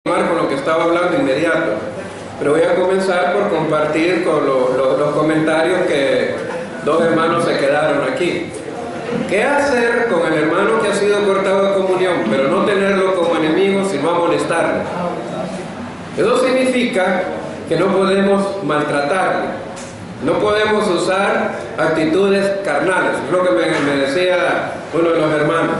Con lo que estaba hablando inmediato, pero voy a comenzar por compartir con los comentarios que dos hermanos se quedaron aquí. ¿Qué hacer con el hermano que ha sido cortado de comunión, pero no tenerlo como enemigo, sino molestarle? Eso significa que no podemos maltratarle, no podemos usar actitudes carnales, es lo que me decía uno de los hermanos.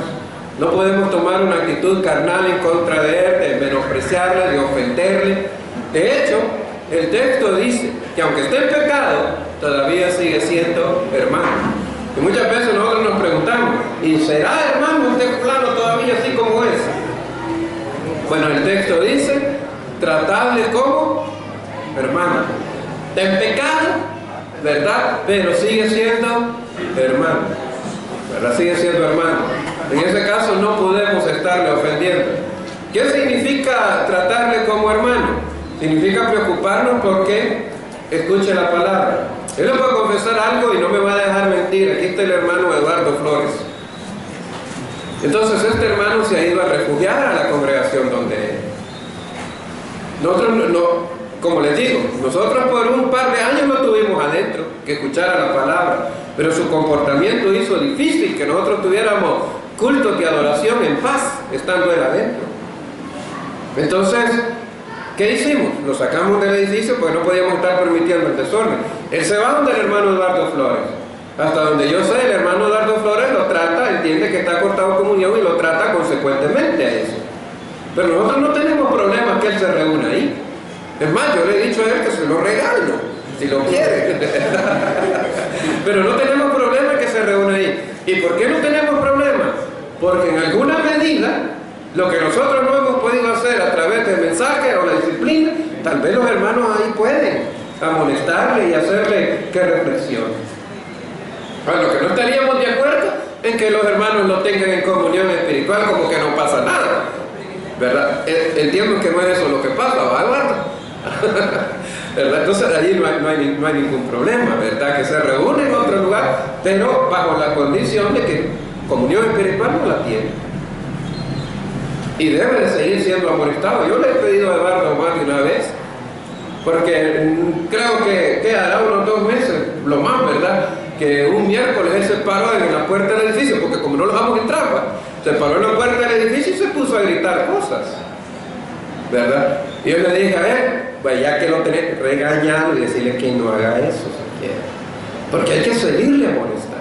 No podemos tomar una actitud carnal en contra de él, de menospreciarle, de ofenderle. De hecho, el texto dice que aunque esté en pecado, todavía sigue siendo hermano. Y muchas veces nosotros nos preguntamos, ¿y será hermano este plano todavía así como es? Bueno, el texto dice, tratable como hermano. En pecado, ¿verdad? Pero sigue siendo hermano. ¿Verdad? Sigue siendo hermano. En ese caso no podemos estarle ofendiendo. ¿Qué significa tratarle como hermano? Significa preocuparnos porque escuche la palabra. Yo le puedo confesar algo y no me va a dejar mentir. Aquí está el hermano Eduardo Flores. Entonces este hermano se ha ido a refugiar a la congregación donde él. Nosotros como les digo, nosotros por un par de años no tuvimos adentro que escuchara la palabra, pero su comportamiento hizo difícil que nosotros tuviéramos cultos de adoración en paz, estando él adentro. Entonces, ¿qué hicimos? Lo sacamos del edificio porque no podíamos estar permitiendo el desorden. Él se va donde el hermano Eduardo Flores. Hasta donde yo sé, el hermano Eduardo Flores lo trata, entiende que está cortado comunión y lo trata consecuentemente a eso. Pero nosotros no tenemos problemas que él se reúna ahí. Es más, yo le he dicho a él que se lo regalo, si lo quiere. Pero no tenemos problema que se reúna ahí. ¿Y por qué no tenemos problema? Porque en alguna medida, lo que nosotros no hemos podido hacer a través del mensaje o la disciplina, tal vez los hermanos ahí pueden amonestarle y hacerle que reflexione. Bueno, lo que no estaríamos de acuerdo en que los hermanos lo tengan en comunión espiritual como que no pasa nada, ¿verdad? Entiendo que no es eso lo que pasa, ¿va, Eduardo? ¿Verdad? Entonces allí no hay ningún problema, ¿verdad? Que se reúne en otro lugar, pero bajo la condición de que comunión espiritual no la tiene y debe de seguir siendo amonestado. Yo le he pedido a Eduardo más de una vez, porque creo que hará unos 2 meses, lo más, ¿verdad? Que un miércoles él se paró en la puerta del edificio, porque como no lo dejamos entrar, se paró en la puerta del edificio y se puso a gritar cosas, ¿verdad? Y yo le dije a él, pues ya que lo tenés, regañado y decirle que no haga eso si quiere, porque hay que seguirle amonestando,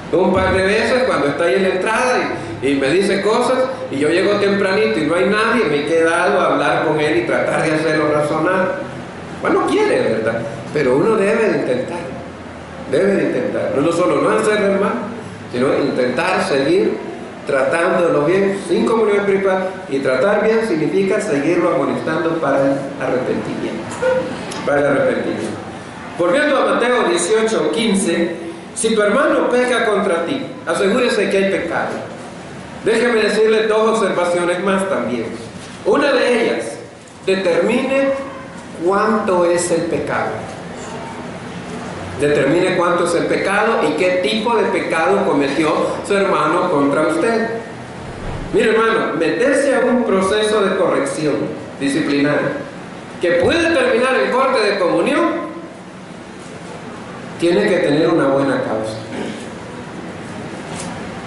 un par de veces cuando está ahí en la entrada y me dice cosas y yo llego tempranito y no hay nadie, me he quedado a hablar con él y tratar de hacerlo razonar. Bueno, quiere, ¿verdad? Pero uno debe de intentar, no solo no hacerlo hermano, sino intentar seguir tratándolo bien, sin comunión espiritual. Y tratar bien significa seguirlo amonestando para el arrepentimiento. Volviendo a Mateo 18:15, si tu hermano peca contra ti, asegúrese que hay pecado. Déjeme decirle 2 observaciones más también. Una de ellas, determine cuánto es el pecado. Determine cuánto es el pecado y qué tipo de pecado cometió su hermano contra usted. Mire, hermano, meterse a un proceso de corrección disciplinaria que puede terminar en corte de comunión, tiene que tener una buena causa.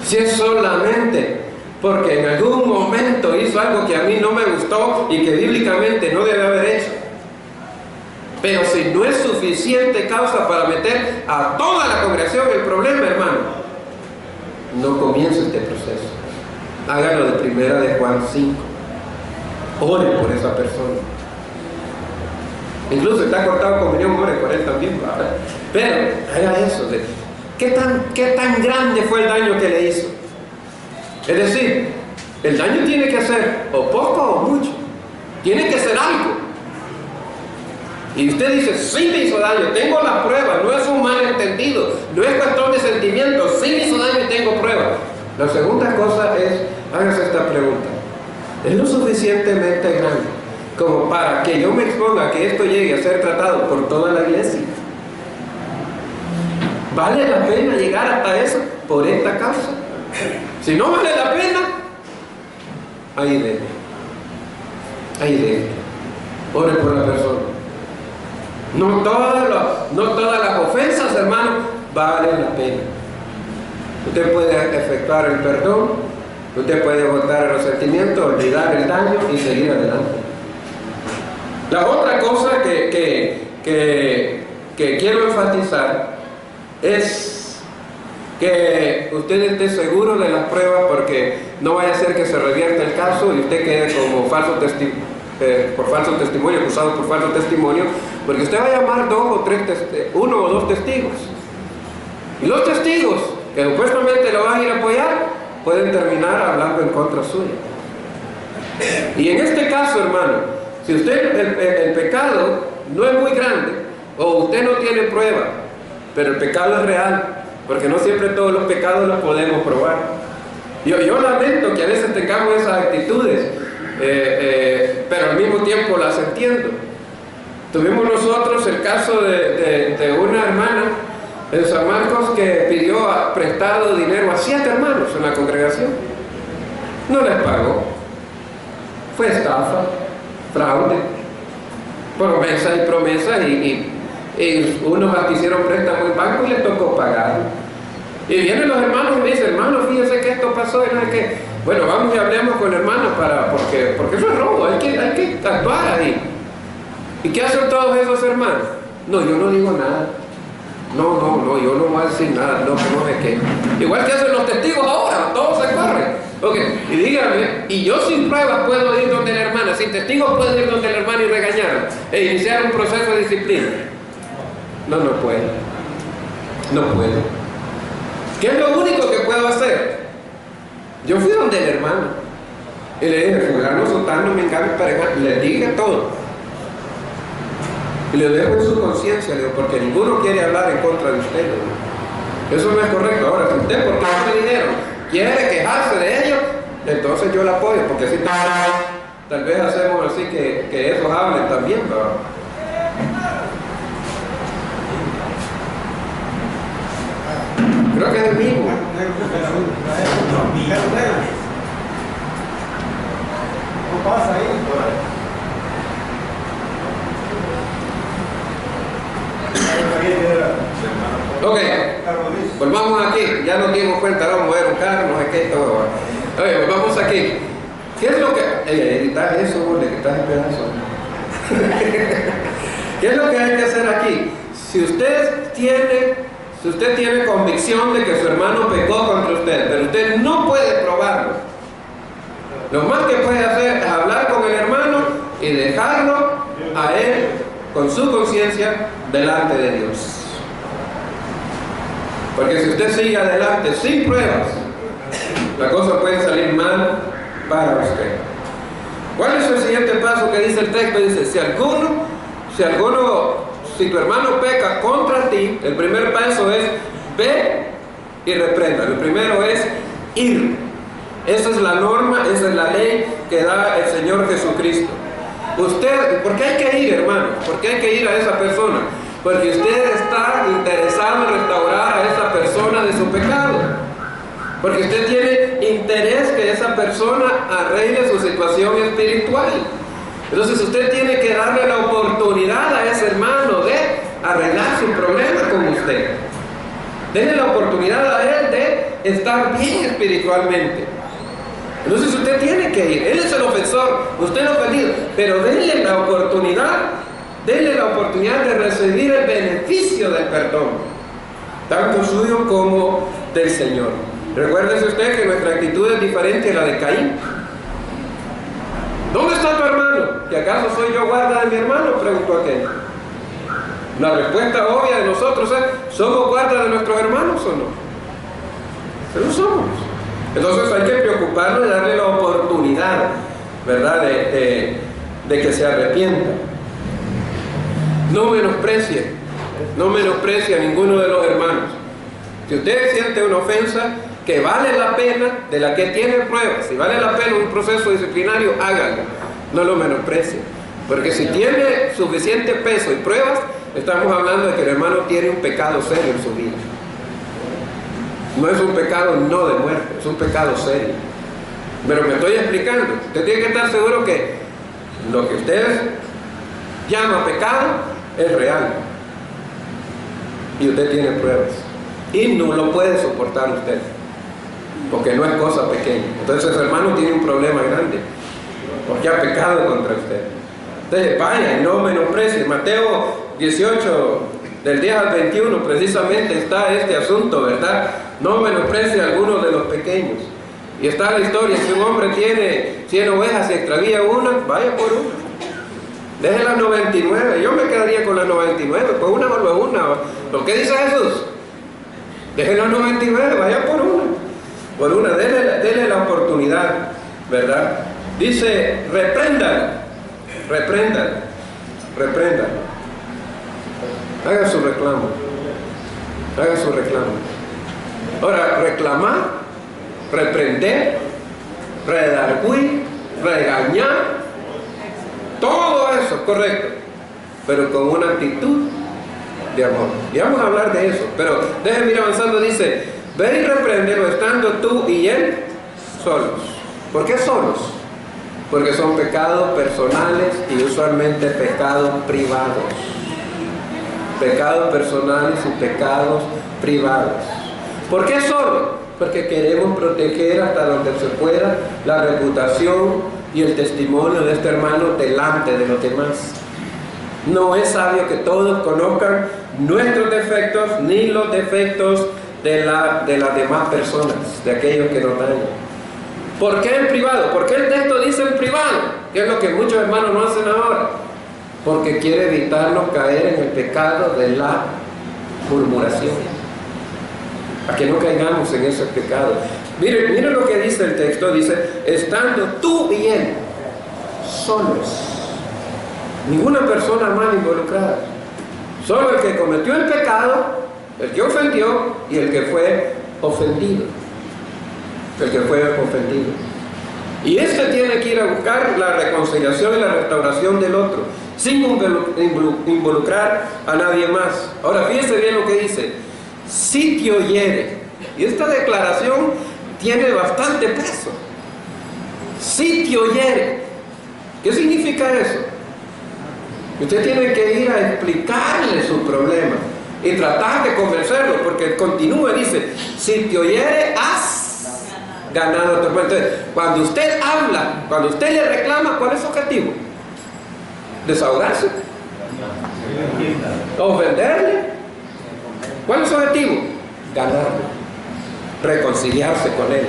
Si es solamente porque en algún momento hizo algo que a mí no me gustó y que bíblicamente no debe haber hecho, pero si no es suficiente causa para meter a toda la congregación en el problema, hermano, no comience este proceso. Hágalo de 1 de Juan 5. Ore por esa persona. Incluso está cortado comunión, ore por él también, ¿verdad? Pero haga eso. ¿Qué tan grande fue el daño que le hizo? Es decir, el daño tiene que ser o poco o mucho. Tiene que ser algo. Y usted dice, sí me hizo daño, tengo las pruebas, no es un malentendido, no es cuestión de sentimientos, sí me hizo daño y tengo pruebas. La segunda cosa es, hágase esta pregunta: ¿es lo suficientemente grande como para que yo me exponga a que esto llegue a ser tratado por toda la iglesia? ¿Vale la pena llegar hasta eso por esta causa? Si no vale la pena, ahí déle. Ahí déle. Ore por la persona. No todas las ofensas, hermano, valen la pena. Usted puede efectuar el perdón, usted puede botar el resentimiento, olvidar el daño y seguir adelante. La otra cosa que quiero enfatizar es que usted esté seguro de las pruebas, porque no vaya a ser que se revierta el caso y usted quede como por falso testimonio, acusado por falso testimonio, porque usted va a llamar uno o dos testigos. Y los testigos que supuestamente lo van a ir a apoyar pueden terminar hablando en contra suya. Y en este caso, hermano, si usted el pecado no es muy grande, o usted no tiene prueba, pero el pecado es real, porque no siempre todos los pecados los podemos probar. Yo lamento que a veces tengamos esas actitudes, pero al mismo tiempo las entiendo. Tuvimos nosotros el caso de una hermana en San Marcos que pidió prestado dinero a 7 hermanos en la congregación. No les pagó. Fue estafa, fraude, promesa y promesa, y unos hicieron préstamo en banco y les tocó pagar. Y vienen los hermanos y me dicen: hermano, fíjese que esto pasó y no sé qué. Bueno, vamos y hablemos con hermanos porque eso es robo, hay que actuar ahí. ¿Y qué hacen todos esos hermanos? No, yo no digo nada. No, yo no voy a decir nada, no sé qué. Igual que hacen los testigos ahora, todos se corren. Okay. Y díganme, y yo sin pruebas puedo ir donde la hermana, sin testigos puedo ir donde la hermana y regañarla e iniciar un proceso de disciplina. No puedo. No puedo. ¿Qué es lo único que puedo hacer? Yo fui donde el hermano y le dije: fulano, sotano, me engaño, le dije todo. Y le dejo en su conciencia, le digo, porque ninguno quiere hablar en contra de usted. Eso no es correcto. Ahora, si usted, porque no me dijeron, quiere quejarse de ellos, entonces yo la apoyo, porque si tal vez hacemos así que esos hablen también, ¿verdad? Creo que es el mismo. ¿Qué pasa ahí? Ok, volvamos aquí, ya nos dimos cuenta, vamos a mover un carro, no sé qué, todo. Oye, volvamos aquí. ¿Qué es lo que... editar eso, le quitas el pedazo. ¿Qué es lo que hay que hacer aquí? Si usted tiene convicción de que su hermano pecó contra usted, pero usted no puede probarlo, lo más que puede hacer es hablar con el hermano y dejarlo a él con su conciencia delante de Dios. Porque si usted sigue adelante sin pruebas, la cosa puede salir mal para usted. ¿Cuál es el siguiente paso que dice el texto? Dice: si tu hermano peca contra ti, el primer paso es ve y reprenda. El primero es ir. Esa es la norma, esa es la ley que da el Señor Jesucristo. Usted, ¿por qué hay que ir, hermano? ¿Por qué hay que ir a esa persona? Porque usted está interesado en restaurar a esa persona de su pecado. Porque usted tiene interés que esa persona arregle su situación espiritual. Entonces usted tiene que darle la oportunidad a ese hermano de arreglar su problema con usted. Denle la oportunidad a él de estar bien espiritualmente. Entonces usted tiene que ir. Él es el ofensor, usted lo ha ofendido, pero denle la oportunidad de recibir el beneficio del perdón, tanto suyo como del Señor. Recuérdese usted que nuestra actitud es diferente a la de Caín. ¿Dónde está tu hermano? ¿Y acaso soy yo guarda de mi hermano?, preguntó aquel. La respuesta obvia de nosotros es: ¿somos guarda de nuestros hermanos o no? Pero somos. Entonces hay que preocuparnos de darle la oportunidad, ¿verdad?, de que se arrepienta. No menosprecie a ninguno de los hermanos. Si usted siente una ofensa que vale la pena, de la que tiene pruebas, si vale la pena un proceso disciplinario, hágalo. No lo menosprecie. Porque si tiene suficiente peso y pruebas, estamos hablando de que el hermano tiene un pecado serio en su vida. No es un pecado no de muerte, es un pecado serio. Pero me estoy explicando. Usted tiene que estar seguro que lo que usted llama pecado es real. Y usted tiene pruebas. Y no lo puede soportar usted. Porque no es cosa pequeña. Entonces su hermano tiene un problema grande. Porque ha pecado contra usted. Entonces vaya y no menosprecie. Mateo 18, del 10 al 21, precisamente está este asunto, ¿verdad? No menosprecie a alguno de los pequeños. Y está la historia, si un hombre tiene 100 ovejas y extravía una, vaya por una. Deje las 99, yo me quedaría con las 99, pues una vuelve una. ¿Lo que dice Jesús? Deje las 99, vaya por una. Por una, dele la oportunidad, ¿verdad? Dice, repréndalo. Haga su reclamo. Ahora, reclamar, reprender, redarguir, regañar, todo eso, correcto, pero con una actitud de amor. Y vamos a hablar de eso, pero déjenme ir avanzando. Dice, ve y repréndelo estando tú y él solos. ¿Por qué solos? Porque son pecados personales y usualmente pecados privados. Pecados personales y pecados privados. ¿Por qué solo? Porque queremos proteger hasta donde se pueda la reputación y el testimonio de este hermano delante de los demás. No es sabio que todos conozcan nuestros defectos ni los defectos de las demás personas, de aquellos que nos dañan. ¿Por qué en privado? ¿Por qué el texto dice en privado? Que es lo que muchos hermanos no hacen ahora. Porque quiere evitarnos caer en el pecado de la murmuración. A que no caigamos en ese pecado. Miren lo que dice el texto. Dice, estando tú y él solos. Ninguna persona más involucrada. Solo el que cometió el pecado, el que ofendió y el que fue ofendido. Y este tiene que ir a buscar la reconciliación y la restauración del otro, sin involucrar a nadie más. Ahora fíjense bien lo que dice, si te oyere. Y esta declaración tiene bastante peso. Si te oyere. ¿Qué significa eso? Usted tiene que ir a explicarle su problema y tratar de convencerlo, porque continúa, dice, si te oyere, has ganado tu hermano. Entonces, cuando usted habla, cuando usted le reclama, ¿cuál es su objetivo? ¿Desahogarse? ¿Ofenderle? ¿Cuál es su objetivo? Ganarlo. Reconciliarse con él.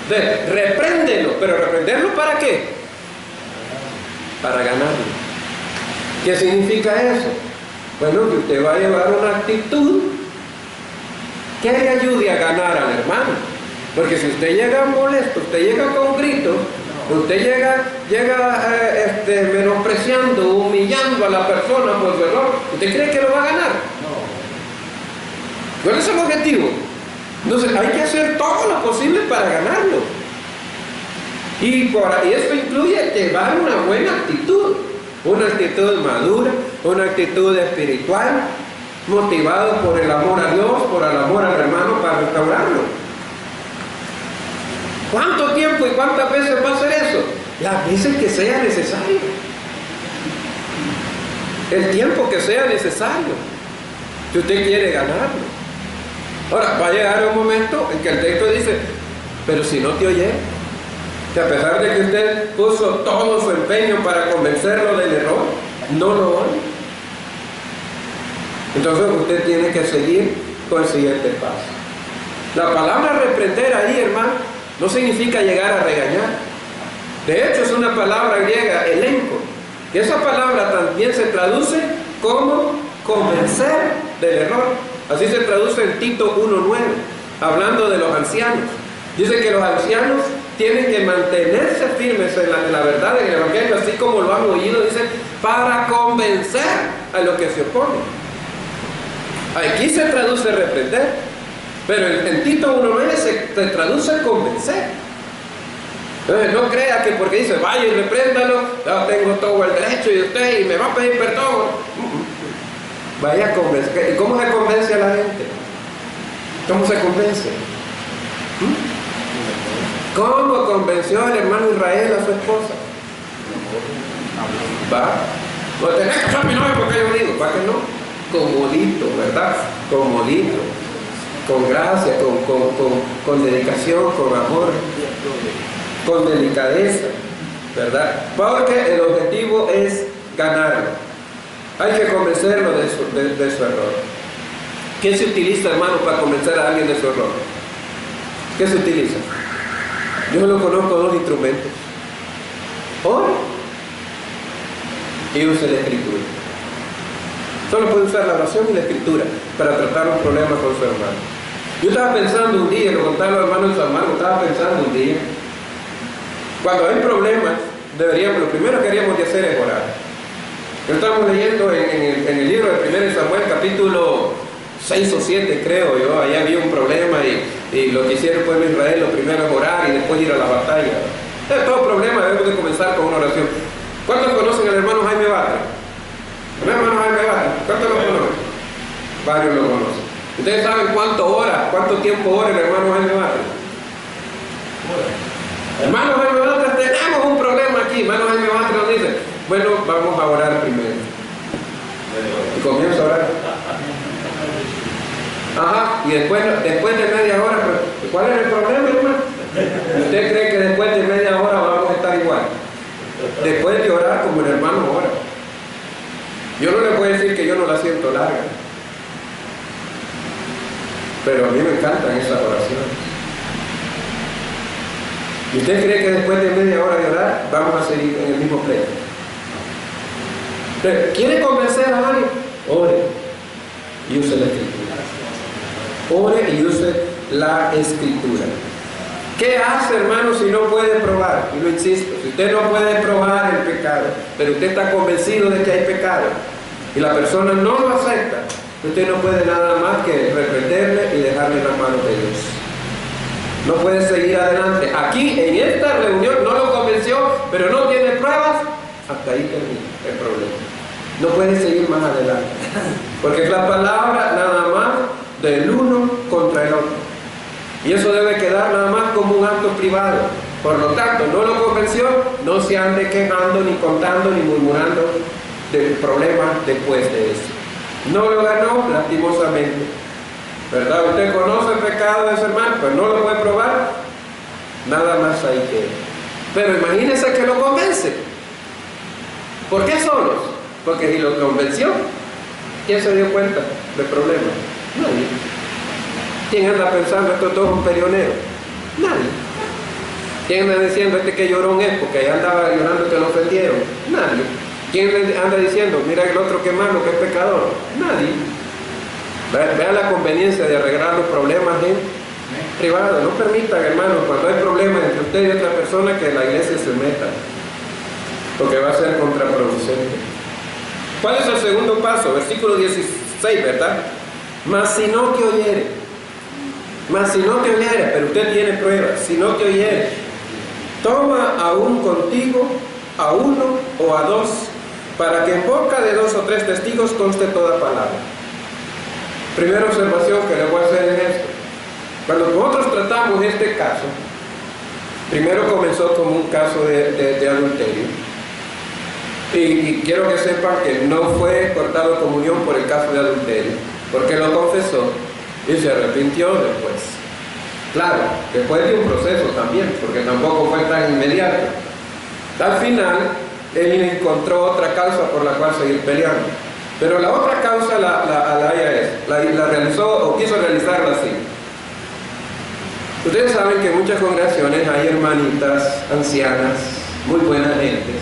Entonces, repréndelo, pero reprenderlo ¿para qué? Para ganarlo. ¿Qué significa eso? Bueno, que usted va a llevar una actitud que le ayude a ganar al hermano. Porque si usted llega molesto, usted llega con gritos, usted llega menospreciando, humillando a la persona por su error, ¿usted cree que lo va a ganar? No. ¿Cuál es el objetivo? Entonces hay que hacer todo lo posible para ganarlo. Y esto incluye llevar una buena actitud, una actitud madura, una actitud espiritual, motivado por el amor a Dios, por el amor al hermano, para restaurarlo. ¿Cuánto tiempo y cuántas veces va a hacer eso? Las veces que sea necesario. El tiempo que sea necesario, si usted quiere ganarlo. Ahora, va a llegar un momento en que el texto dice, pero si no te oye, que a pesar de que usted puso todo su empeño para convencerlo del error, no lo oye. Entonces usted tiene que seguir con el siguiente paso. La palabra reprender ahí, hermano, no significa llegar a regañar. De hecho, es una palabra griega, elenco, y esa palabra también se traduce como convencer del error. Así se traduce en Tito 1:9, hablando de los ancianos. Dice que los ancianos tienen que mantenerse firmes en la verdad, en el Evangelio, así como lo han oído, dice, para convencer a los que se oponen. Aquí se traduce reprender, pero en Tito 1:9 se traduce convencer. Entonces no crea que porque dice, vaya y repréndalo, yo tengo todo el derecho y usted y me va a pedir perdón. Vaya a convencer. ¿Y cómo se convence a la gente? ¿Cómo se convence? ¿Cómo convenció el hermano Israel a su esposa? ¿Va? No tenés que ser mi novio porque yo digo, ¿para qué no? Comodito, ¿verdad? Comodito, con gracia, con dedicación, con amor, con delicadeza, ¿verdad? Porque el objetivo es ganarlo. Hay que convencerlo de su error. ¿Qué se utiliza, hermano, para convencer a alguien de su error? ¿Qué se utiliza? Yo solo conozco dos instrumentos. Ore y use la escritura. Solo puede usar la oración y la escritura para tratar un problema con su hermano. Yo estaba pensando un día, lo contaba a los hermanos de San Marcos, estaba pensando un día, cuando hay problemas, lo primero que haríamos de hacer es orar. Estamos leyendo en el libro de 1 Samuel, capítulo 6 o 7, creo yo. Ahí había un problema y lo que hicieron el pueblo de Israel, lo primero es orar y después ir a la batalla. De todo problema debemos de comenzar con una oración. ¿Cuántos conocen al hermano Jaime Batra? ¿El hermano Jaime Batra? ¿Cuántos lo conocen? Varios lo conocen. ¿Ustedes saben cuánto tiempo ora el hermano Jaime Batra? Hermano Jaime Batra, tenemos un problema aquí. Hermano Jaime Batra nos dice, bueno, vamos a orar primero. Y comienza a orar. Ajá, y después de media hora, pues, ¿cuál es el problema, hermano? ¿Usted cree que después de media hora vamos a estar igual? Después de orar como el hermano ora. Yo no le puedo decir que yo no la siento larga, pero a mí me encantan esas oraciones. ¿Y usted cree que después de media hora de orar vamos a seguir en el mismo pleito? ¿Quiere convencer a alguien? Ore y use la escritura. Ore y use la escritura. ¿Qué hace, hermano, si no puede probar? Y lo insisto, si usted no puede probar el pecado, pero usted está convencido de que hay pecado y la persona no lo acepta, usted no puede nada más que reprenderle y dejarle en las manos de Dios. No puede seguir adelante. Aquí, en esta reunión, no lo convenció, pero no tiene pruebas. Hasta ahí termina el problema. No puede seguir más adelante. Porque es la palabra nada más del uno contra el otro. Y eso debe quedar nada más como un acto privado. Por lo tanto, no lo convenció, no se ande quejando, ni contando, ni murmurando del problema después de eso. No lo ganó, lastimosamente. ¿Verdad? Usted conoce el pecado de su hermano, pero no lo puede probar. Nada más ahí queda. Pero imagínese que lo convence. ¿Por qué solos? Porque si lo convenció, ¿quién se dio cuenta del problema? Nadie. ¿Quién anda pensando esto todo es un perionero? Nadie. ¿Quién anda diciendo que llorón es porque ahí andaba llorando que lo ofendieron? Nadie. ¿Quién anda diciendo, mira el otro que malo, que es pecador? Nadie. Vea la conveniencia de arreglar los problemas en privado. No permitan, hermanos, cuando hay problemas entre usted y otra persona, que la iglesia se meta, porque va a ser contraproducente. ¿Cuál es el segundo paso? Versículo 16, ¿verdad? Mas si no te oyere, pero usted tiene pruebas, si no te oyere, toma aún contigo a uno o a dos, para que en boca de 2 o 3 testigos conste toda palabra. Primera observación que le voy a hacer es esto. Cuando nosotros tratamos este caso, primero comenzó como un caso de adulterio. Y quiero que sepan que no fue cortado comunión por el caso de adulterio, porque lo confesó y se arrepintió después. Claro, después de un proceso también, porque tampoco fue tan inmediato. Al final, él encontró otra causa por la cual seguir peleando. Pero la otra causa la realizó o quiso realizarla así. Ustedes saben que en muchas congregaciones hay hermanitas ancianas, muy buenas gentes,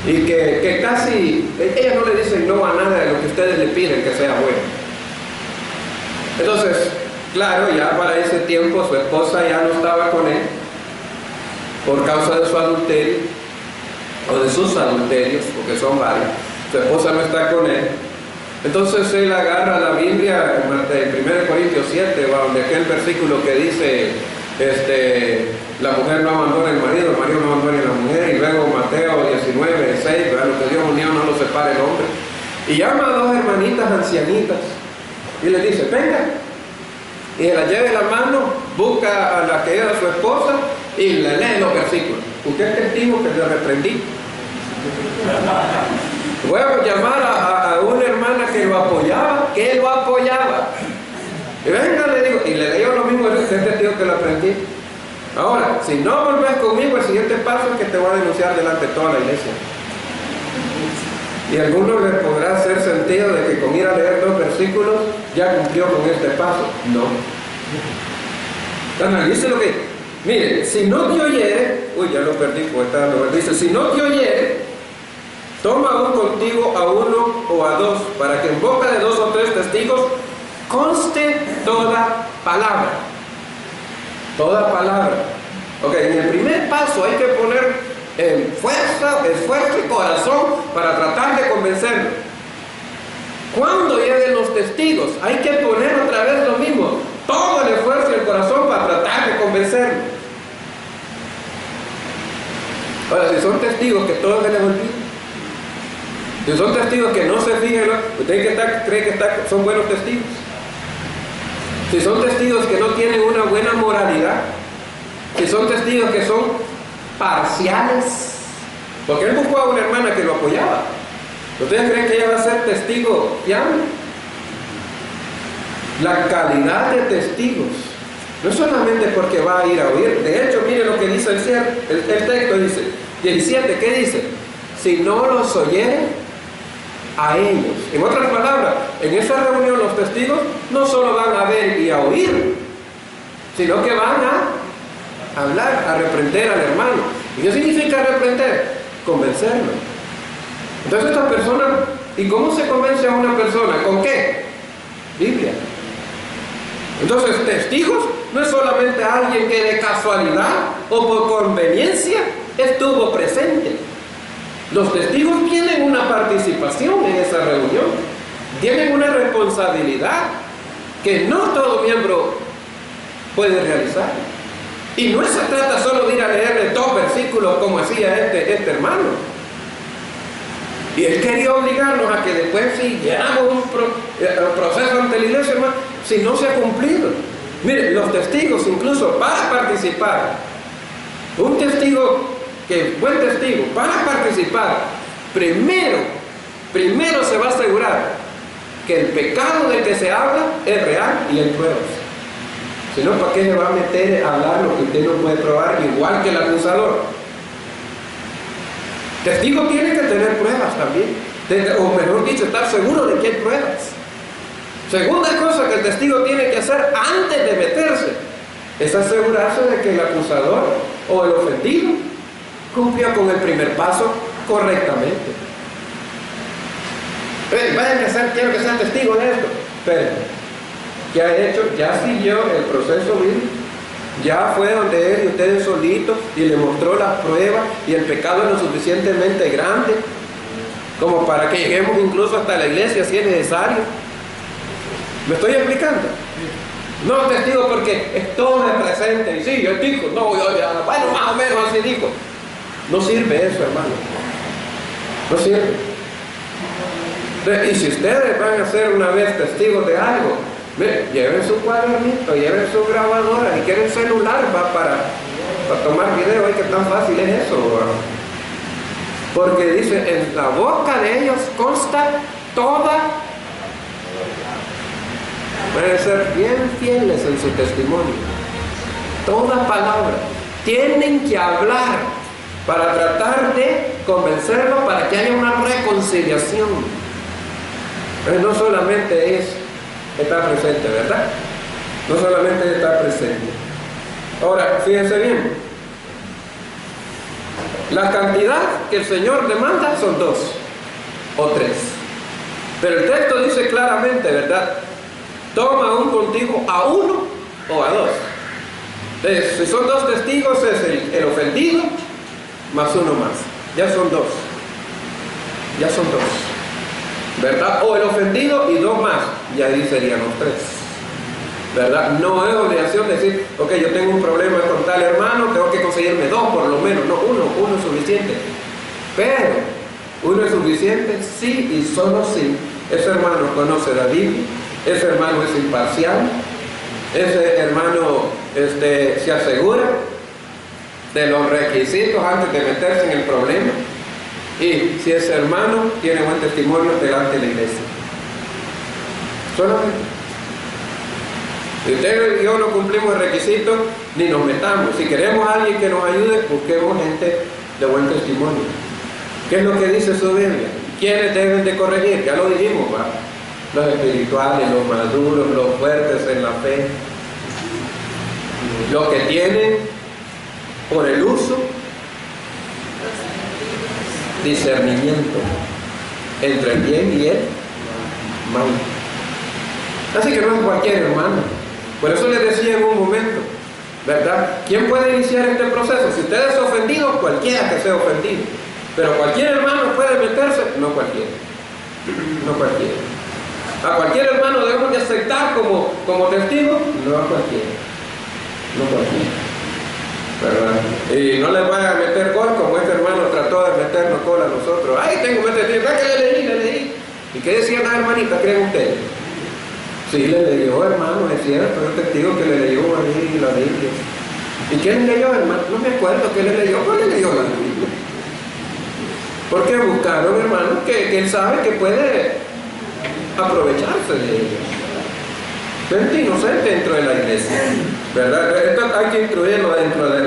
y que casi, ellas no le dicen no a nada de lo que ustedes le piden que sea bueno. Entonces, claro, ya para ese tiempo su esposa ya no estaba con él, por causa de su adulterio, o de sus adulterios, porque son varios. Su esposa no está con él. Entonces él agarra la Biblia en 1 Corintios 7, donde aquel versículo que dice la mujer no abandona el marido no abandona la mujer, y luego Mateo 19, 6, lo que Dios unió no lo separa el hombre, y llama a 2 hermanitas ancianitas y les dice, venga, y se la lleve la mano busca a la que era su esposa y le lee los versículos. Usted es testigo que le reprendí. Voy a llamar a una hermana que lo apoyaba, y venga, le digo, y le leyó lo mismo, usted es testigo que lo aprendí. Ahora, si no volvés conmigo, el siguiente paso es que te voy a denunciar delante de toda la iglesia. Y a algunos les podrá hacer sentido de que con ir a leer 2 versículos ya cumplió con este paso. No. Analice lo que... Mire, si no te oyere... ya lo perdí, pues dice, si no te oyere, toma aún contigo a 1 o a 2, para que en boca de 2 o 3 testigos conste toda palabra. Toda palabra. Ok, en el primer paso hay que poner esfuerzo y corazón para tratar de convencerlo. Cuando lleguen los testigos, hay que poner otra vez lo mismo, todo el esfuerzo y el corazón para tratar de convencerlo. Ahora, si son testigos que todo se les olvida, si son testigos que no se fijan, ¿usted cree que son buenos testigos? Si son testigos que no tienen una buena moralidad, si son testigos que son parciales, porque él buscó a una hermana que lo apoyaba, ¿ustedes creen que ella va a ser testigo fiable? La calidad de testigos no es solamente porque va a ir a oír. De hecho, miren lo que dice el texto, dice 17, ¿qué dice? Si no los oyeren a ellos. En otras palabras, en esa reunión los testigos no solo van a ver y a oír, sino que van a hablar, a reprender al hermano. ¿Y qué significa reprender? Convencerlo. Entonces esta persona, ¿y cómo se convence a una persona? ¿Con qué? Biblia. Entonces, testigos no es solamente alguien que de casualidad o por conveniencia estuvo presente. Los testigos tienen una participación en esa reunión, tienen una responsabilidad que no todo miembro puede realizar. Y no se trata solo de ir a leerle 2 versículos como hacía este hermano. Y él quería obligarnos a que después siguiéramos un proceso ante la iglesia, hermano, si no se ha cumplido. Miren, los testigos, incluso para participar, un testigo que buen testigo, para participar, primero se va a asegurar que el pecado del que se habla es real y hay pruebas. Si no, ¿para qué se va a meter a hablar lo que usted no puede probar, igual que el acusador? Testigo tiene que tener pruebas también, o mejor dicho, estar seguro de que hay pruebas. Segunda cosa que el testigo tiene que hacer antes de meterse es asegurarse de que el acusador o el ofendido cumplió con el primer paso correctamente. Quiero que sean testigos de esto. Pero, ¿qué ha hecho? Ya siguió el proceso bíblico. Ya fue donde él y ustedes solitos y le mostró las pruebas y el pecado es lo suficientemente grande como para que lleguemos incluso hasta la iglesia si es necesario. ¿Me estoy explicando? No testigo porque todo es presente y sí, yo digo, no, bueno, más o menos así digo. No sirve eso, hermano. No sirve. Y si ustedes van a ser una vez testigos de algo, lleven su cuadernito, lleven su grabadora, y quieren celular para tomar video. ¿Y qué tan fácil es eso? Porque dice, en la boca de ellos consta toda. Pueden ser bien fieles en su testimonio. Toda palabra. Tienen que hablar para tratar de convencerlo para que haya una reconciliación. Pero no solamente es estar presente, ¿verdad? No solamente es estar presente. Ahora, fíjense bien. La cantidad que el Señor demanda son 2 o 3. Pero el texto dice claramente, ¿verdad? Toma aún contigo a 1 o a 2. Entonces, si son 2 testigos, es el ofendido más 1 más. Ya son 2. Ya son 2. ¿Verdad? O el ofendido y 2 más. Y ahí serían los 3. ¿Verdad? No es obligación decir, ok, yo tengo un problema con tal hermano, tengo que conseguirme 2 por lo menos. No, uno es suficiente. Pero, 1 es suficiente sí y solo si ese hermano conoce la Biblia, ese hermano es imparcial, ese hermano se asegura de los requisitos antes de meterse en el problema, y si ese hermano tiene buen testimonio delante de la iglesia. Solamente. Si usted y yo no cumplimos el requisito, ni nos metamos. Si queremos a alguien que nos ayude, busquemos gente de buen testimonio. ¿Qué es lo que dice su Biblia? ¿Quiénes deben de corregir? Ya lo dijimos, ¿va? Los espirituales, los maduros, los fuertes en la fe, los que tienen por el uso discernimiento entre el bien y el mal. Así que no es cualquier hermano. Por eso les decía en un momento, ¿verdad? ¿Quién puede iniciar este proceso? Si usted es ofendido, cualquiera que sea ofendido. Pero cualquier hermano puede meterse, no cualquiera. No cualquiera. A cualquier hermano debemos de aceptar como testigo, no a cualquiera. No cualquiera. ¿Verdad? Y no les vaya a meter gol como este hermano trató de meternos gol a nosotros. ¡Ay, tengo que testigo! ¡Ve que le leí! ¿Y qué decían las hermanitas, creen ustedes? Sí, le leyó, hermano, es cierto, es un testigo que le leyó ahí la Biblia. ¿Y quién le leyó, hermano? No me acuerdo qué le leyó, pero le leyó la Biblia. Porque buscaron, hermano, que él sabe que puede aprovecharse de ellos. Gente inocente dentro de la iglesia, ¿verdad? Esto hay que incluirlo dentro de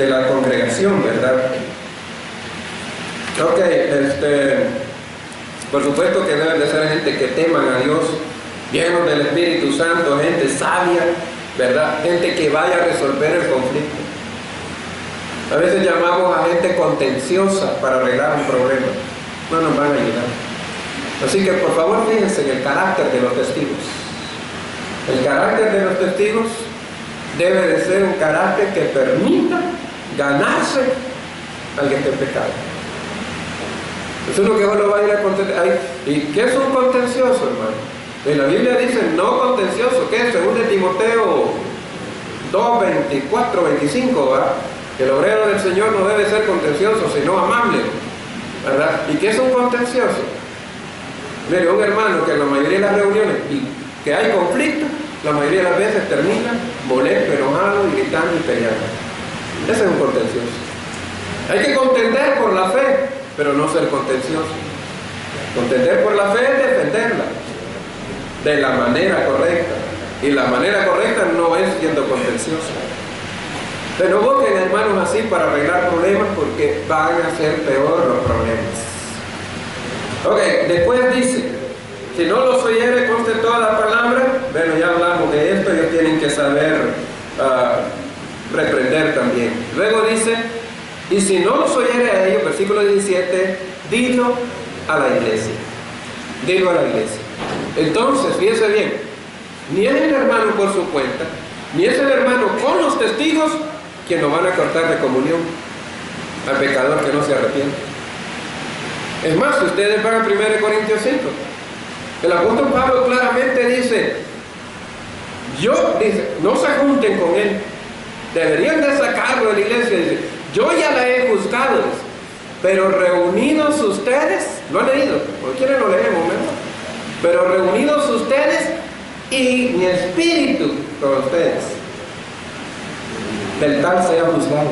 la congregación, ¿verdad? Ok, por supuesto que deben de ser gente que teman a Dios, llenos del Espíritu Santo, gente sabia, ¿verdad? Gente que vaya a resolver el conflicto. A veces llamamos a gente contenciosa para arreglar un problema. No nos van a ayudar. Así que por favor fíjense en el carácter de los testigos. El carácter de los testigos debe de ser un carácter que permita ganarse al que esté en pecado. Eso es lo que uno va a ir a contencioso. ¿Y qué es un contencioso, hermano? En la Biblia dice no contencioso. ¿Qué es? Según de Timoteo 2, 24, 25, ¿verdad? Que el obrero del Señor no debe ser contencioso, sino amable, ¿verdad? ¿Y qué es un contencioso? Mire, un hermano que en la mayoría de las reuniones y que hay conflicto, la mayoría de las veces termina molesto, enojado y gritando y peleando. Ese es un contencioso. Hay que contender por la fe, pero no ser contencioso. Contender por la fe es defenderla de la manera correcta. Y la manera correcta no es siendo contencioso. Pero no busquen hermanos así para arreglar problemas, porque van a ser peor los problemas. Ok, después dice, si no los oyere conste toda la palabra. Bueno, ya hablamos de esto, ellos tienen que saber reprender también. Luego dice, y si no los oyere a ellos, versículo 17, dilo a la iglesia. Dilo a la iglesia. Entonces, fíjense bien, ni es el hermano por su cuenta, ni es el hermano con los testigos quien lo van a cortar de comunión al pecador que no se arrepiente. Es más, si ustedes van a 1 Corintios 5, el apóstol Pablo claramente dice, no se junten con él, deberían de sacarlo de la iglesia. Dice, yo ya la he juzgado, pero reunidos ustedes, lo han leído, por quieren lo leemos mejor, pero reunidos ustedes y mi espíritu con ustedes, del tal sea juzgado.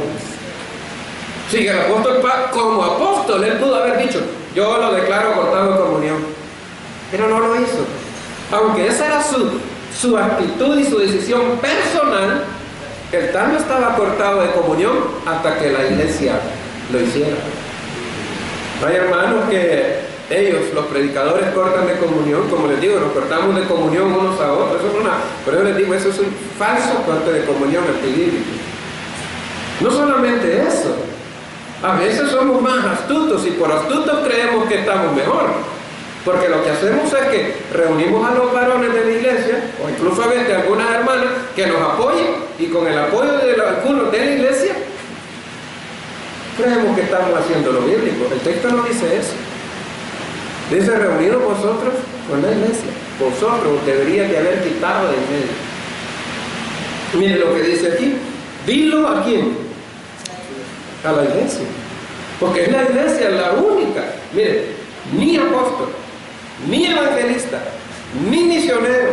Sí, el apóstol Pablo, como apóstol, él pudo haber dicho, yo lo declaro cortado de comunión, pero no lo hizo. Aunque esa era su actitud y su decisión personal, el tal no estaba cortado de comunión hasta que la iglesia lo hiciera. Hay hermanos que ellos, los predicadores, cortan de comunión, como les digo, nos cortamos de comunión unos a otros. Eso es pero yo les digo, eso es un falso corte de comunión antibíblico. No solamente eso, a veces somos más astutos y por astutos creemos que estamos mejor. Porque lo que hacemos es que reunimos a los varones de la iglesia, o incluso a veces algunas hermanas que nos apoyen, y con el apoyo de algunos de la iglesia, creemos que estamos haciendo lo bíblico. El texto no dice eso. Dice, reunidos vosotros con la iglesia. Vosotros deberían de haber quitado de en medio. Mire lo que dice aquí. Dilo a quién. A la iglesia. Porque es la iglesia la única. Mire, ni apóstol, ni evangelista, ni misionero,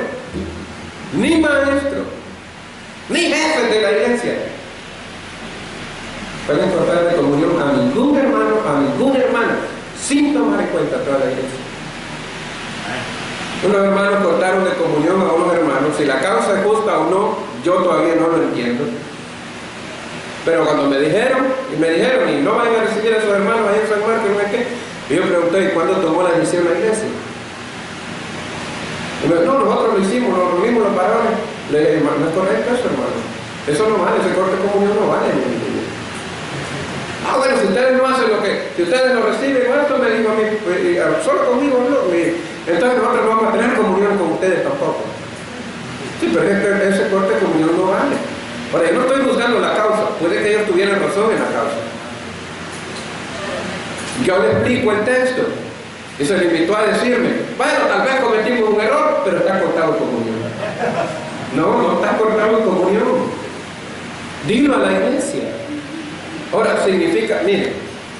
ni maestro, ni jefes de la iglesia pueden cortar de comunión a ningún hermano, a ninguna hermana, sin tomar en cuenta toda la iglesia. Unos hermanos cortaron de comunión a unos hermanos. Si la causa es justa o no, yo todavía no lo entiendo. Pero cuando me dijeron, y no vayan a recibir a esos hermanos ahí en San Marcos, no es que, y yo pregunté, ¿y cuándo tomó la decisión la iglesia? Y me dijo, no, nosotros lo hicimos, nos reunimos los varones. Le dije, no es correcto eso, hermano. Eso no vale, ese corte de comunión no vale. Ah, bueno, si ustedes no hacen lo que, si ustedes no reciben esto, me dijo a mí, solo conmigo, no, entonces nosotros no vamos a tener comunión con ustedes tampoco. Sí, pero ese corte de comunión no vale. Ahora, yo no estoy buscando la causa, puede que ellos tuvieran razón en la causa. Yo le explico el texto y se limitó a decirme, bueno, tal vez cometimos un error, pero está cortado en comunión. No está cortado en comunión. Dilo a la iglesia. Ahora, significa, mire,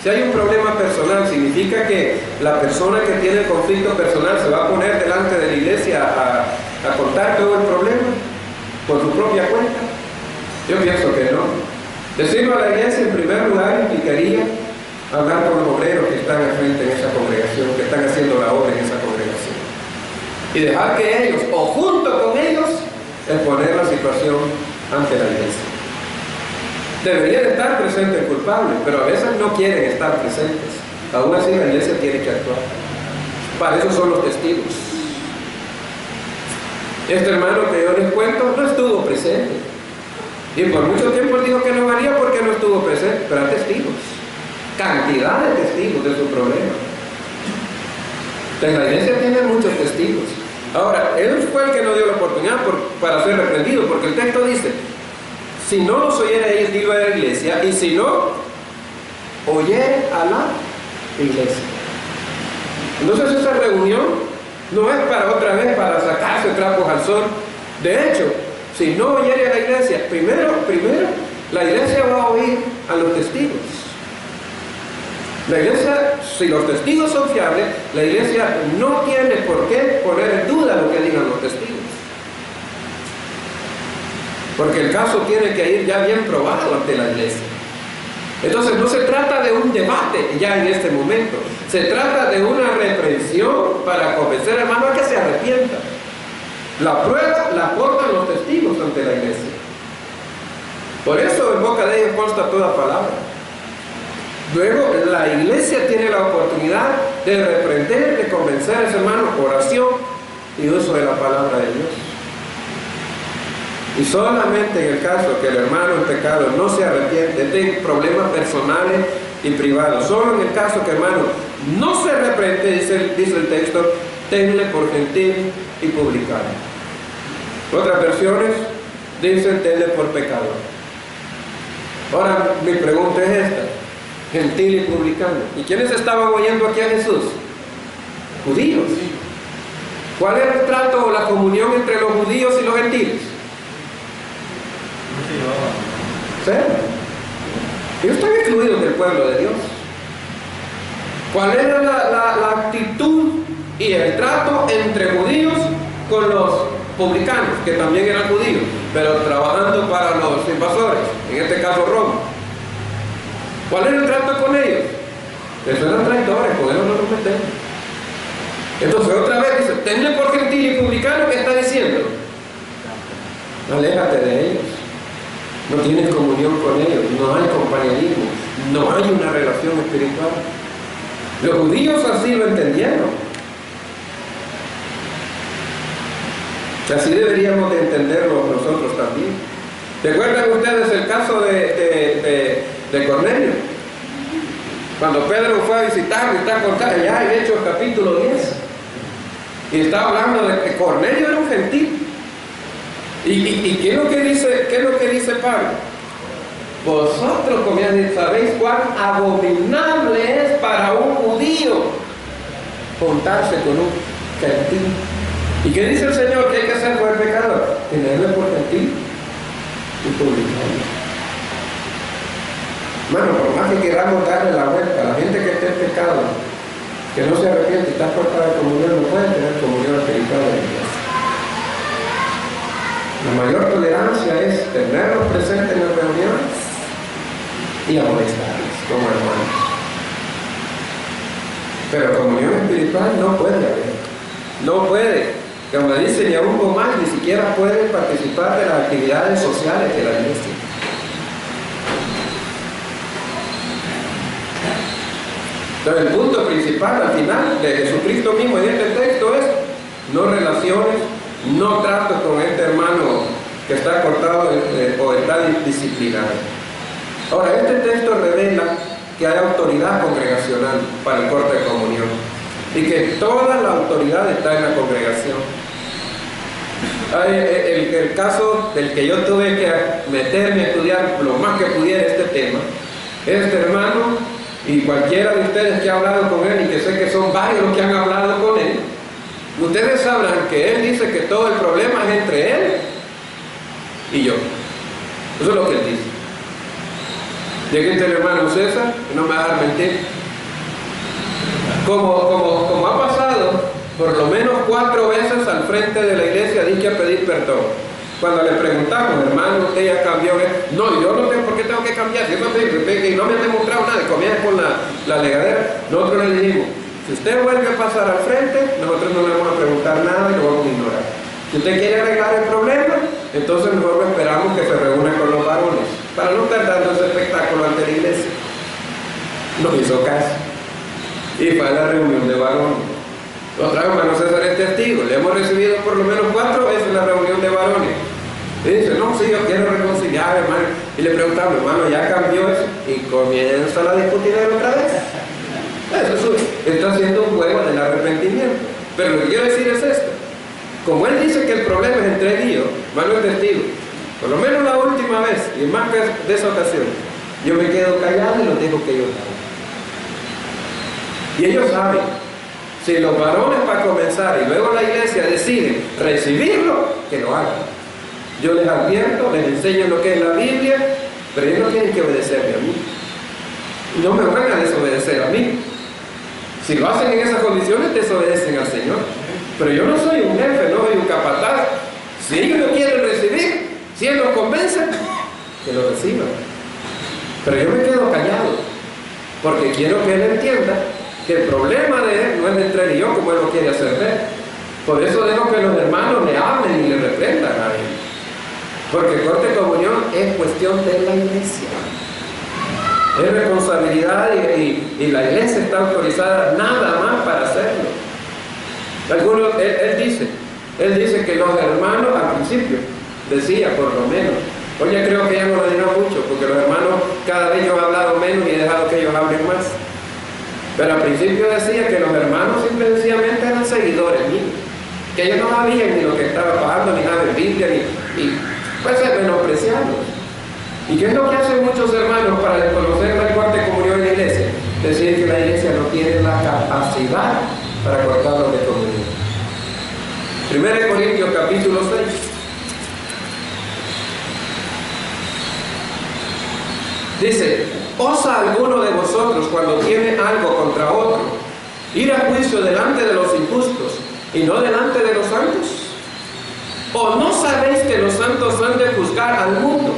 si hay un problema personal, significa que la persona que tiene el conflicto personal se va a poner delante de la iglesia a contar todo el problema por su propia cuenta. Yo pienso que no. Decirlo a la iglesia en primer lugar implicaría hablar con los obreros que están al frente en esa congregación, que están haciendo la obra en esa congregación. Y dejar que ellos, o junto con ellos, exponer la situación ante la iglesia. Debería de estar presente el culpable, pero a veces no quieren estar presentes. Aún así la iglesia tiene que actuar. Para eso son los testigos. Este hermano que yo les cuento no estuvo presente. Y por mucho tiempo él dijo que no valía porque no estuvo presente, pero hay testigos. Cantidad de testigos de su problema. Entonces la iglesia tiene muchos testigos. Ahora, él fue el que no dio la oportunidad para ser reprendido, porque el texto dice, si no los oyere ellos, dilo a la iglesia, y si no, oyere a la iglesia. Entonces esa reunión no es para otra vez para sacarse trapos al sol. De hecho, si no oyere a la iglesia, primero, la iglesia va a oír a los testigos. La iglesia, si los testigos son fiables, la iglesia no tiene por qué poner en duda lo que digan los testigos. Porque el caso tiene que ir ya bien probado ante la iglesia. Entonces no se trata de un debate ya en este momento. Se trata de una reprensión para convencer al hermano a que se arrepienta. La prueba la aportan los testigos ante la iglesia. Por eso en boca de ellos consta toda palabra. Luego la iglesia tiene la oportunidad de reprender, de convencer a ese hermano por oración y uso de la palabra de Dios. Y solamente en el caso que el hermano en pecado no se arrepiente, tiene problemas personales y privados, solo en el caso que el hermano no se arrepiente, dice el texto, tenle por gentil y publicano. Otras versiones dicen tenle por pecador. Ahora mi pregunta es esta: gentil y publicano. ¿Y quiénes estaban oyendo aquí a Jesús? Judíos. ¿Cuál era el trato o la comunión entre los judíos y los gentiles? ¿Sí? Ellos están excluidos del pueblo de Dios. ¿Cuál era la actitud y el trato entre judíos con los publicanos, que también eran judíos, pero trabajando para los invasores, en este caso Roma? ¿Cuál era el trato con ellos? Esos eran traidores, con ellos no nos metemos. Entonces otra vez dice, tenle por gentil y publicano. ¿Qué está diciendo? Aléjate de ellos. No tienes comunión con ellos, no hay compañerismo, no hay una relación espiritual. Los judíos así lo entendieron. Así deberíamos de entenderlo nosotros también. ¿Recuerdan ustedes el caso de Cornelio? Cuando Pedro fue a visitarlo y está contando allá en Hechos capítulo 10. Y está hablando de que Cornelio era un gentil. ¿Y qué es lo que dice Pablo? Vosotros, como ya sabéis, cuán abominable es para un judío juntarse con un gentil. ¿Y qué dice el Señor que hay que hacer por el pecador? Tenerle por gentil y publicano. Bueno, por más que queramos darle la vuelta a la gente que esté en pecado, que no se arrepiente y está cortada de comunión, no puede tener comunión espiritual de Dios. La mayor tolerancia es tenerlos presentes en las reuniones y amonestarles como hermanos. Pero comunión espiritual no puede haber. No puede. Como dice, ni aún más, ni siquiera pueden participar de las actividades sociales de la iglesia. Entonces, el punto principal al final de Jesucristo mismo en este texto es: no relaciones, no tratos con este hermano que está cortado o está disciplinado. Ahora, este texto revela que hay autoridad congregacional para el corte de comunión y que toda la autoridad está en la congregación. El caso del que yo tuve que meterme a estudiar lo más que pudiera este tema, este hermano, y cualquiera de ustedes que ha hablado con él, y que sé que son varios los que han hablado con él, ustedes sabrán que él dice que todo el problema es entre él y yo. Eso es lo que él dice. Llegué el hermano César, y no me va a dejar mentir. Como ha pasado, por lo menos 4 veces al frente de la iglesia dije a pedir perdón. Cuando le preguntamos, hermano, usted ya cambió. No, yo no tengo por qué tengo que cambiar. Si no me ha demostrado nada, comienza con la legadera. Nosotros le dijimos: si usted vuelve a pasar al frente, nosotros no le vamos a preguntar nada y lo vamos a ignorar. Si usted quiere arreglar el problema, entonces nosotros esperamos que se reúna con los varones, para no estar dando ese espectáculo ante la iglesia. Nos hizo caso y fue a la reunión de varones. Otra vez, hermano César es testigo, le hemos recibido por lo menos 4 veces en la reunión de varones. Y dice: no, sí, yo quiero reconciliar, hermano. Y le preguntamos: hermano, ¿ya cambió eso? Y comienza la discutir otra vez. Eso está haciendo un juego del arrepentimiento. Pero lo que quiero decir es esto: como él dice que el problema es entre él y yo, hermano es testigo, por lo menos la última vez, y más que de esa ocasión, yo me quedo callado y los dejo que ellos hablen. Y ellos saben, si los varones, para comenzar, y luego la iglesia deciden recibirlo, que lo hagan. Yo les advierto, les enseño lo que es la Biblia, pero ellos no tienen que obedecerme a mí. No me van a desobedecer a mí. Si lo hacen en esas condiciones, desobedecen al Señor. Pero yo no soy un jefe, no soy un capataz. Si ellos lo quieren recibir, si Él los convence, que lo reciban. Pero yo me quedo callado, porque quiero que Él entienda que el problema de Él no es entre Él y yo, como Él lo quiere hacer ver. Por eso dejo que los hermanos le hablen y le reprendan a Él. Porque el corte de comunión es cuestión de la iglesia. Es responsabilidad y la iglesia está autorizada nada más para hacerlo. Algunos, él dice que los hermanos, al principio, decía por lo menos, hoy ya creo que ya no lo dirá mucho, porque los hermanos cada vez yo he hablado menos y he dejado que ellos hablen más. Pero al principio decía que los hermanos simple y sencillamente eran seguidores míos, que ellos no sabían ni lo que estaba pasando, ni nada de Biblia, ni pues menospreciarlos. ¿Y qué es lo que hacen muchos hermanos para desconocer el corte de comunión en la iglesia? Decir que la iglesia no tiene la capacidad para cortarlos de comunión. 1 Corintios capítulo 6. Dice: ¿osa alguno de vosotros, cuando tiene algo contra otro, ir a juicio delante de los injustos y no delante de los santos? ¿O no sabéis que los santos han de juzgar al mundo?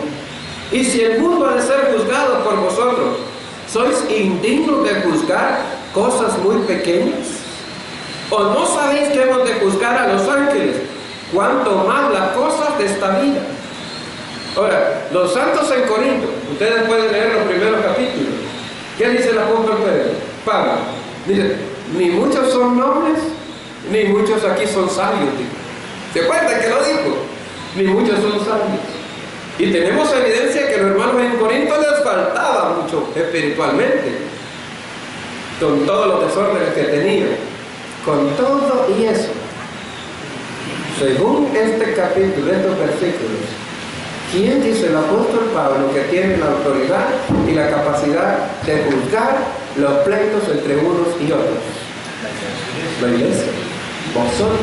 Y si el mundo ha de ser juzgado por vosotros, ¿sois indignos de juzgar cosas muy pequeñas? ¿O no sabéis que hemos de juzgar a los ángeles, cuanto más las cosas de esta vida? Ahora, los santos en Corinto, ustedes pueden leer los primeros capítulos. ¿Qué dice el apóstol Pedro? Pablo dice: ni muchos son nobles, ni muchos aquí son sabios. ¿Se acuerdan que lo dijo? Ni muchos son sabios. Y tenemos evidencia que los hermanos en Corinto les faltaba mucho espiritualmente, con todos los desórdenes que tenían. Con todo y eso, según este capítulo, estos versículos, ¿quién dice el apóstol Pablo que tiene la autoridad y la capacidad de juzgar los pleitos entre unos y otros? La iglesia. Vosotros.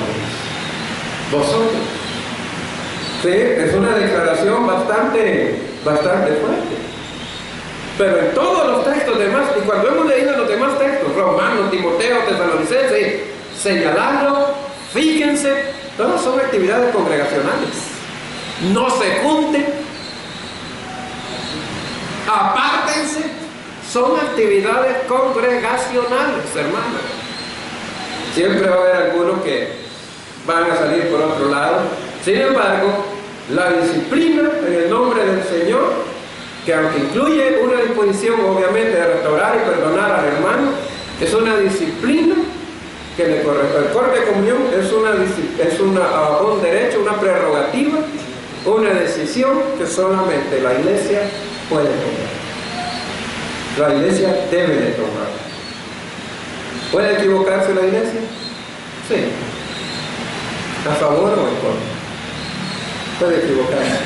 Sí, es una declaración bastante fuerte. Pero en todos los textos demás, y cuando hemos leído los demás textos, Romanos, Timoteo, Tesalonicenses, señalarlo, fíjense, todas son actividades congregacionales. no se junten, apártense. Son actividades congregacionales, hermanos. Siempre va a haber algunos que van a salir por otro lado. Sin embargo, la disciplina en el nombre del Señor, que aunque incluye una disposición obviamente de restaurar y perdonar al hermano, es una disciplina que le corresponde. El corte de comunión es un derecho, una prerrogativa, una decisión que solamente la iglesia puede tomar. La iglesia debe de tomar. ¿Puede equivocarse la iglesia? Sí. ¿A favor o en contra? Puede equivocarse.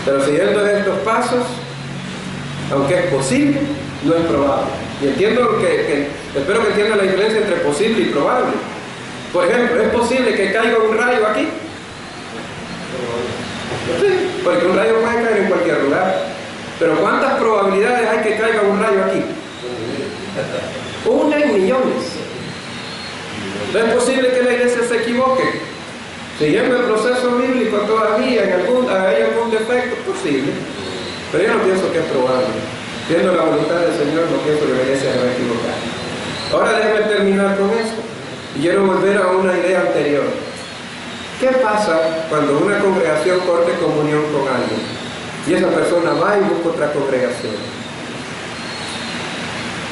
Pero siguiendo estos pasos, aunque es posible, no es probable. Y entiendo espero que entiendan la diferencia entre posible y probable. Por ejemplo, ¿es posible que caiga un rayo aquí? Sí, porque un rayo puede caer en cualquier lugar. Pero ¿cuántas probabilidades hay que caiga un rayo aquí? Una en millones. ¿No es posible que la iglesia se equivoque? Siguiendo el proceso bíblico todavía, hay algún defecto posible. Pero yo no pienso que es probable. Viendo la voluntad del Señor, no pienso que la iglesia se va a equivocar. Ahora déjenme terminar con esto. Y quiero volver a una idea anterior. ¿Qué pasa cuando una congregación corte comunión con alguien y esa persona va y busca otra congregación?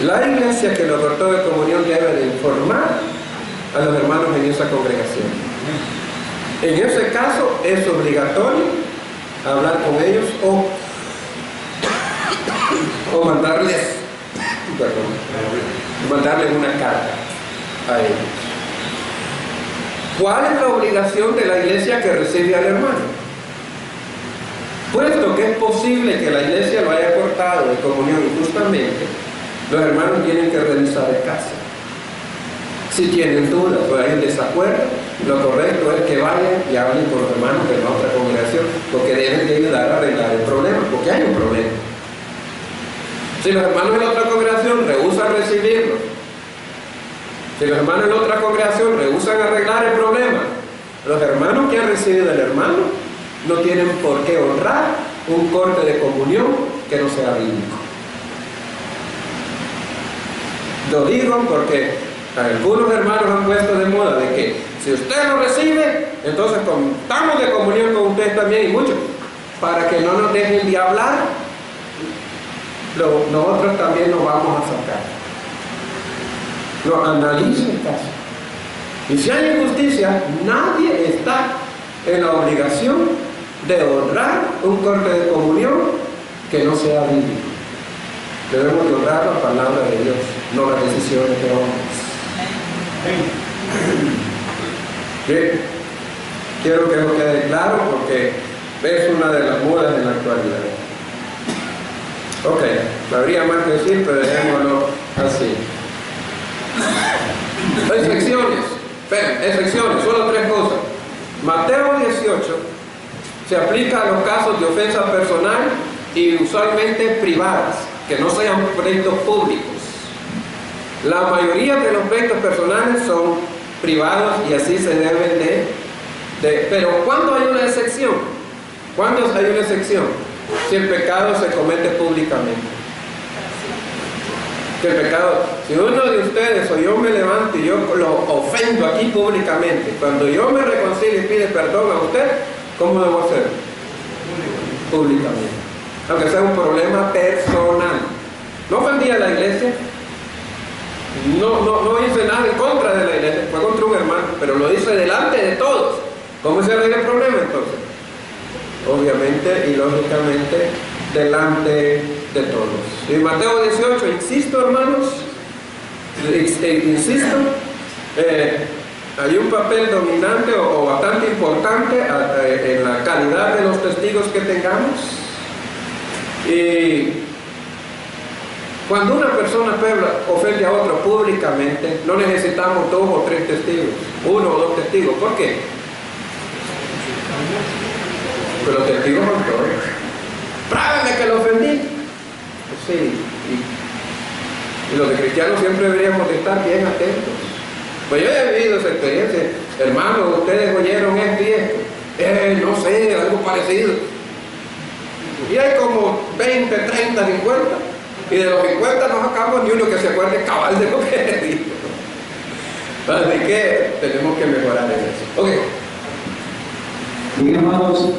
La iglesia que lo cortó de comunión debe de informar a los hermanos en esa congregación. En ese caso es obligatorio hablar con ellos o mandarles una carta a ellos. ¿Cuál es la obligación de la iglesia que recibe al hermano? Puesto que es posible que la iglesia lo haya cortado de comunión injustamente, los hermanos tienen que revisar el caso. Si tienen dudas o hay desacuerdo, lo correcto es que vayan y hablen con los hermanos de la otra congregación, porque deben de ayudar a arreglar el problema, porque hay un problema. Si los hermanos de la otra congregación rehúsan recibirlo, si los hermanos de la otra congregación rehúsan arreglar el problema, los hermanos que han recibido al hermano no tienen por qué honrar un corte de comunión que no sea bíblico. Lo digo porque algunos hermanos han puesto de moda de que si usted lo recibe, entonces contamos de comunión con ustedes también, y muchos, para que no nos dejen de hablar, nosotros también nos vamos a sacar. No, analice el caso. Y si hay injusticia, nadie está en la obligación de honrar un corte de comunión que no sea bíblico. Debemos de honrar la palabra de Dios, no las decisiones de hombres. Bien, quiero que eso quede claro porque es una de las modas en la actualidad. Ok, habría más que decir, pero dejémoslo así. Excepciones, solo 3 cosas. Mateo 18 se aplica a los casos de ofensa personal y usualmente privadas, que no sean pleitos públicos. La mayoría de los pleitos personales son privados y así se deben de. Pero ¿cuándo hay una excepción? ¿Cuándo hay una excepción? Si el pecado se comete públicamente. El pecado, si uno de ustedes o yo me levanto y yo lo ofendo aquí públicamente, cuando yo me reconcilio y pide perdón a usted, ¿cómo debo hacer? Públicamente, aunque sea un problema personal. No ofendí a la iglesia, no hice nada en contra de la iglesia, fue contra un hermano, pero lo hice delante de todos. ¿Cómo se arregla el problema entonces? Obviamente y lógicamente delante de todos. En Mateo 18, insisto hermanos, hay un papel dominante o bastante importante en la calidad de los testigos que tengamos. Y cuando una persona ofende a otro públicamente, no necesitamos 2 o 3 testigos, 1 o 2 testigos. ¿Por qué? Pero los testigos son todos. ¡Pruébeme que lo ofendí! Sí, y los de cristianos siempre deberíamos de estar bien atentos. Pues yo he vivido esa experiencia. Hermanos, ustedes oyeron esto y esto. no sé, algo parecido. Y hay como 20, 30, 50. Y de los 50 no sacamos ni uno que se acuerde cabal de lo que dijo. Así que tenemos que mejorar en eso. Ok. Bien, hermanos.